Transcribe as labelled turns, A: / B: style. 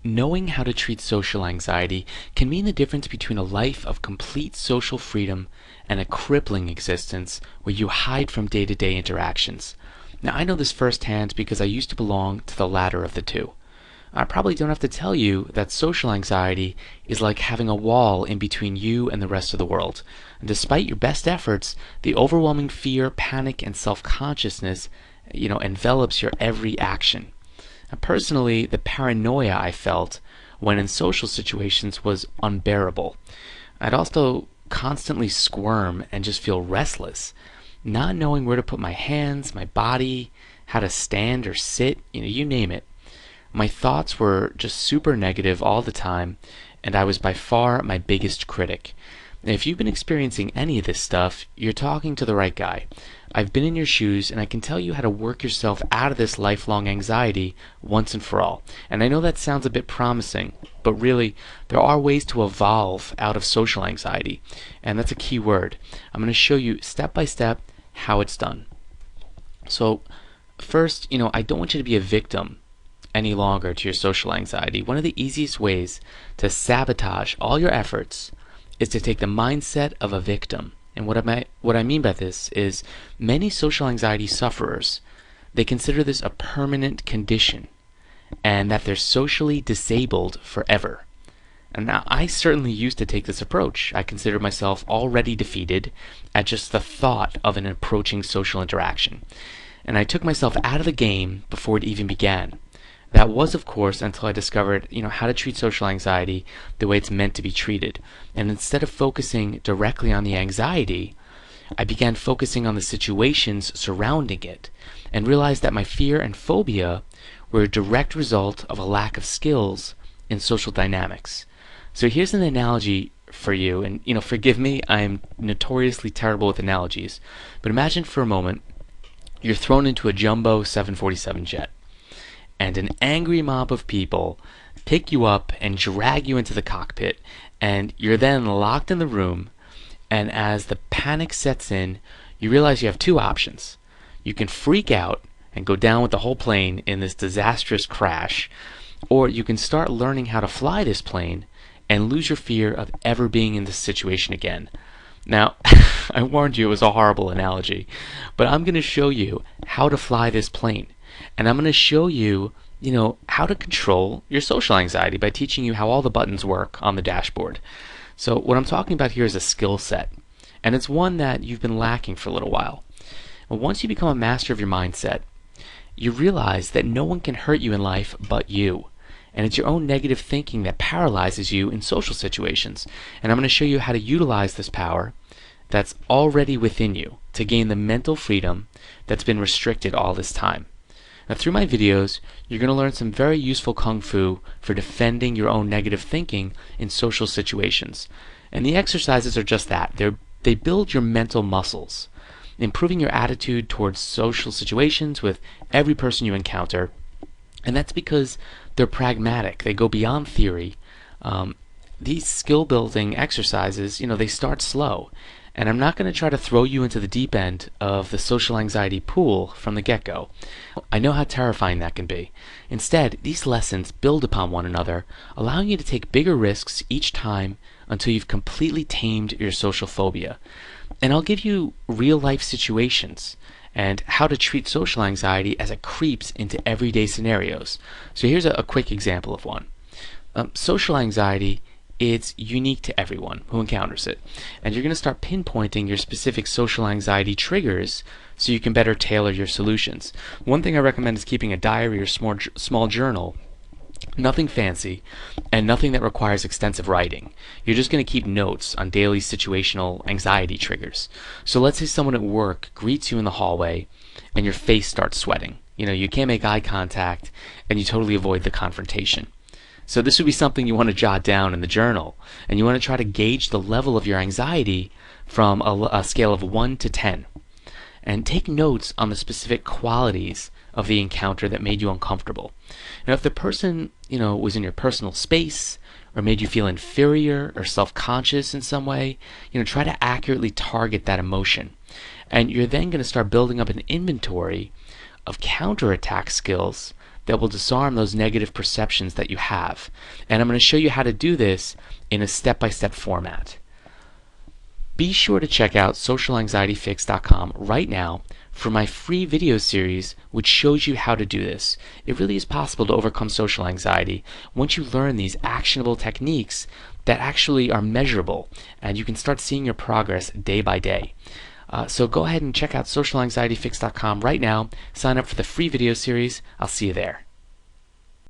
A: Knowing how to treat social anxiety can mean the difference between a life of complete social freedom and a crippling existence where you hide from day-to-day interactions. Now, I know this firsthand because I used to belong to the latter of the two. I probably don't have to tell you that social anxiety is like having a wall in between you and the rest of the world. And despite your best efforts, the overwhelming fear, panic, and self-consciousness, envelops your every action. Personally, the paranoia I felt when in social situations was unbearable. I'd also constantly squirm and just feel restless, not knowing where to put my hands, my body, how to stand or sit, you name it. My thoughts were just super negative all the time, and I was by far my biggest critic. If you've been experiencing any of this stuff, you're talking to the right guy. I've been in your shoes, and I can tell you how to work yourself out of this lifelong anxiety once and for all. And I know that sounds a bit promising, but really, there are ways to evolve out of social anxiety, and that's a key word. I'm going to show you step by step how it's done. So, first, I don't want you to be a victim any longer to your social anxiety. One of the easiest ways to sabotage all your efforts is to take the mindset of a victim. And what I mean by this is many social anxiety sufferers, they consider this a permanent condition and that they're socially disabled forever. And now I certainly used to take this approach. I considered myself already defeated at just the thought of an approaching social interaction. And I took myself out of the game before it even began. That was, of course, until I discovered, how to treat social anxiety the way it's meant to be treated. And instead of focusing directly on the anxiety, I began focusing on the situations surrounding it and realized that my fear and phobia were a direct result of a lack of skills in social dynamics. So here's an analogy for you, and forgive me, I'm notoriously terrible with analogies, but imagine for a moment you're thrown into a jumbo 747 jet. And an angry mob of people pick you up and drag you into the cockpit, and you're then locked in the room, and as the panic sets in, you realize you have two options. You can freak out and go down with the whole plane in this disastrous crash, or you can start learning how to fly this plane and lose your fear of ever being in this situation again. Now, I warned you it was a horrible analogy, but I'm going to show you how to fly this plane. And I'm going to show you, how to control your social anxiety by teaching you how all the buttons work on the dashboard. So what I'm talking about here is a skill set, and it's one that you've been lacking for a little while. Well, once you become a master of your mindset, you realize that no one can hurt you in life but you. And it's your own negative thinking that paralyzes you in social situations. And I'm going to show you how to utilize this power that's already within you to gain the mental freedom that's been restricted all this time. Now, through my videos, you're going to learn some very useful kung fu for defending your own negative thinking in social situations. And the exercises are just that. They build your mental muscles, improving your attitude towards social situations with every person you encounter. And that's because they're pragmatic. They go beyond theory. These skill-building exercises, they start slow. And I'm not going to try to throw you into the deep end of the social anxiety pool from the get-go. I know how terrifying that can be. Instead, these lessons build upon one another, allowing you to take bigger risks each time until you've completely tamed your social phobia. And I'll give you real-life situations and how to treat social anxiety as it creeps into everyday scenarios. So here's a quick example of one. Social anxiety, it's unique to everyone who encounters it. And you're going to start pinpointing your specific social anxiety triggers so you can better tailor your solutions. One thing I recommend is keeping a diary or small journal. Nothing fancy and nothing that requires extensive writing. You're just going to keep notes on daily situational anxiety triggers. So let's say someone at work greets you in the hallway and your face starts sweating. You can't make eye contact and you totally avoid the confrontation. So this would be something you want to jot down in the journal, and you want to try to gauge the level of your anxiety from a scale of 1 to 10. And take notes on the specific qualities of the encounter that made you uncomfortable. Now, if the person, was in your personal space or made you feel inferior or self-conscious in some way, try to accurately target that emotion. And you're then going to start building up an inventory of counterattack skills that will disarm those negative perceptions that you have. And I'm going to show you how to do this in a step-by-step format. Be sure to check out socialanxietyfix.com right now for my free video series which shows you how to do this. It really is possible to overcome social anxiety once you learn these actionable techniques that actually are measurable, and you can start seeing your progress day by day. So go ahead and check out socialanxietyfix.com right now. Sign up for the free video series. I'll see you there.